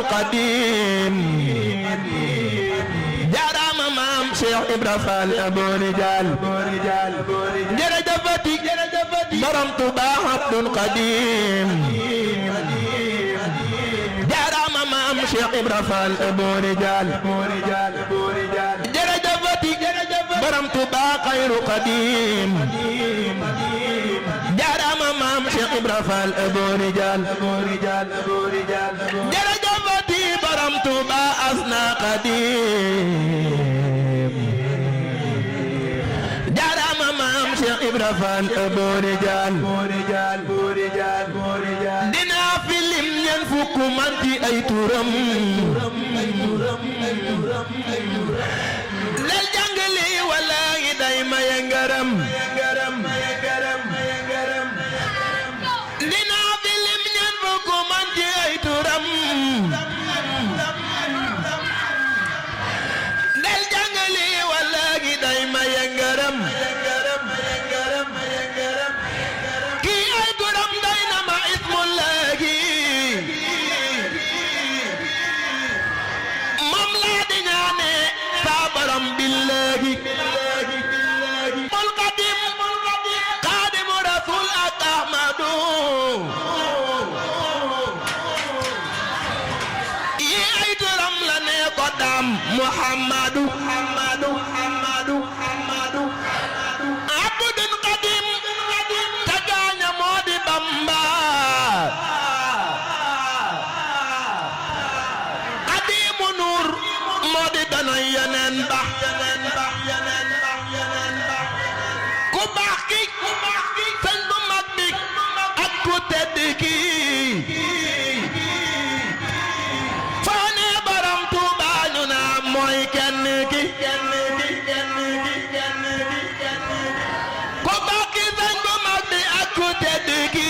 قديم جرام مام شيخ إبراهيم فال أبو رجال جرجفتي برم طبا عبد قديم جرام مام شيخ إبراهيم فال أبو رجال جرجفتي برم طبا خير قديم جرام مام شيخ إبراهيم فال أبو رجال جرجفتي برم طبا أثنى قديم جرام مام شيخ إبراهيم فال أبو رجال دنا فيلم ينفك منتي أي ترم للجنجلي ولا دايما ينغرم دنا فيلم ينفك منتي أي ترم للجنجلي ولا دايما ينغرم كي أي ترم دينما اسم الله مملادنا صابرا بالله القديم قادم رسول أحمد يأيت رملنا قدام محمد عبد قديم تجاني مودي بامبا قديم نور مودي دنا ينن با ku baax ki sëñ bu mag bi ak ku tedd ki foo ne borom Tuuba ñu naa mooy kenn ki ku baax ki sëñ bu mag bi ak ku tedd ki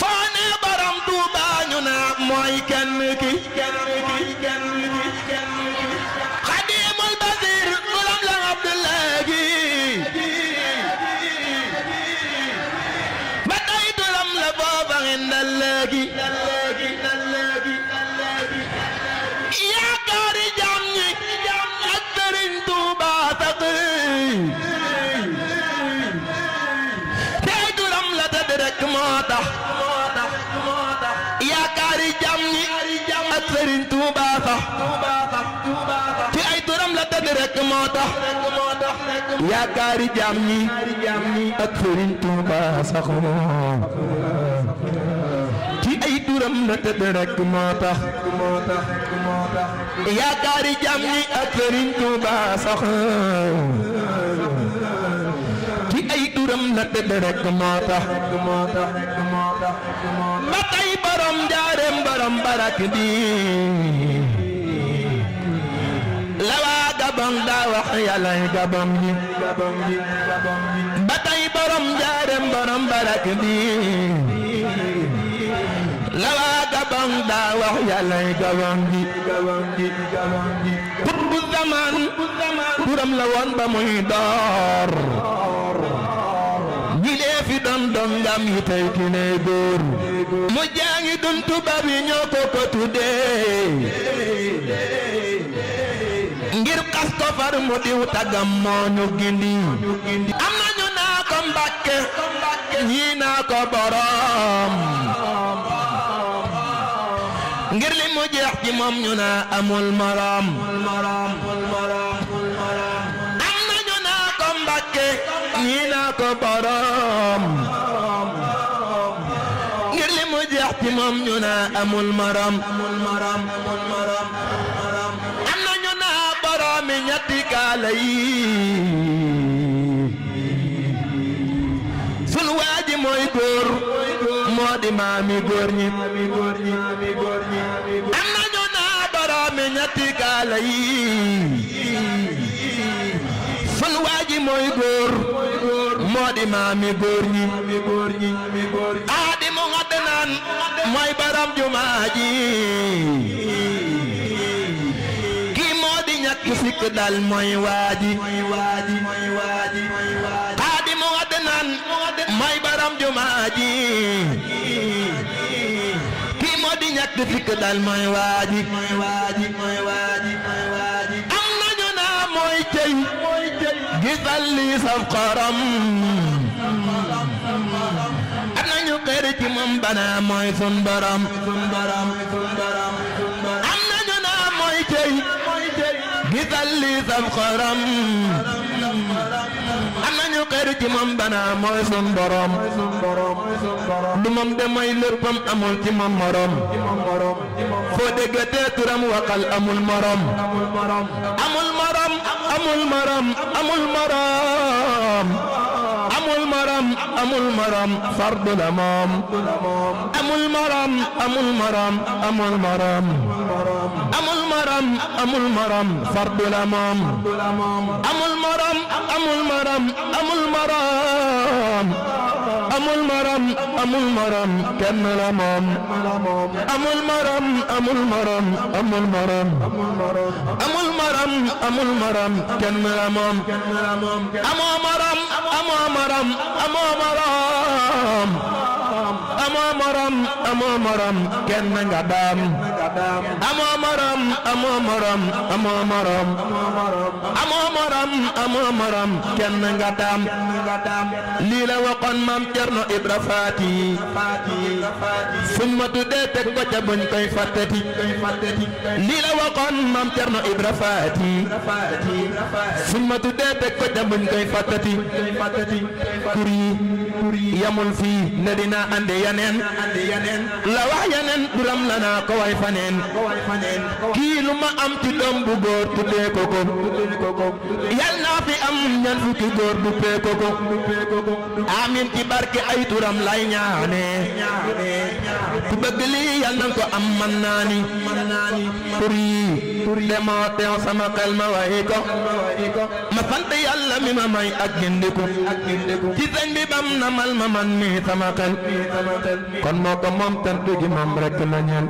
foo ne borom Tuuba ñu naa mooy kenn ki yaakaari jaam ñi ak Sëriñ Tuuba sax tey turam la tëdd rek moo tax yaakaari jaam ñi ak Sëriñ Tuuba sax ci ay turam la tëdd rek moo tax yaakaari jaam ñi ak Sëriñ Tuuba sax ay turam la tëdd rek moo tax yaakaari jàmm ñi ak Sëriñ Tuuba sax ci ay turam la tëdd rek moo tax ba tey borom njaareem borom barak bi la waa Gabon daa wax yàllay Gabon ji ba tey borom njaareem borom barak bi la waa Gabon daa wax yàllay Gabon ji put bu zaman turam la woon ba muy door ñi lee fi doon ngam yi tey ki ne góor mu jaangi dun tubaab yi ñoo ko tuddee ngir xas ko far mu diw tagam moo ñu gindi am na ñu naa ko Mbàkke ñii naa ko borom ngir li mu jeex ci moom ñu naa amul morom am na ñu naa ko Mbàkke ñii naa ko borom ngir li mu jeex ci moom ñu naa amul morom am na ñu naa boromi ñetti kaala yi sunu waaji mooy góor moo di maami góor ñi am na ñu naa boromi ñetti kaala yi sunu waaji mooy góor moo di maami góor ñi aadi mu ngadd naan mooy borom jumaa ji kii moo di ñàkk sikk dal mooy waaji aadi mu ngadd naan mooy borom borom jumaa ji kii moo di ñàkk fikk dal mooy waaji am nañu naa mooy cey gisal li saf xorom am nañu xër ci moom bana mooy sun borom am nañu naa mooy cey gisal li saf xorom am nañu xër ci moom bana mooy sun borom du moom de mooy léppam amul ci moom morom foo déggatee turam waxal amul morom amul morom amul morom amul morom amul morom amul morom fardu la moom amul morom amul morom amul morom amul morom amul morom fardu la moom amul morom amul morom amul morom amul morom amul morom kenn la moom amul morom amul morom amul morom amul morom amul morom kenn la moom amoo morom amoo morom amoo morom amoo morom amoo morom kenn nga daam amoo morom amoo morom amoo morom amoo morom amoo morom kenn nga daam lii la waxoon maam Cerno Ibra Faati fuñ ma tuddee teg ko ca buñ koy fàtteti lii la waxoon maam Cerno Ibra Faati fuñ ma tuddee teg ko ca buñ koy fàtteti kur yi yamul fii ne dina andi yaneen la wax yaneen duram la naa ko way faneen kii lu ma am ci doom bu góor tuddee ko ko yal naa fi am ñan fukki góor du pee ko ko amin ci barke ay turam lay ñaane ku bëgg lii yal na ko am man naa ni tur yi demoo teew sama xel ma way ko ma sant yàlla mi ma may ak gindiku ci sëñ bi bam na mal ma man mi sama xel kon moo ko moom tant gi moom rek la ñeel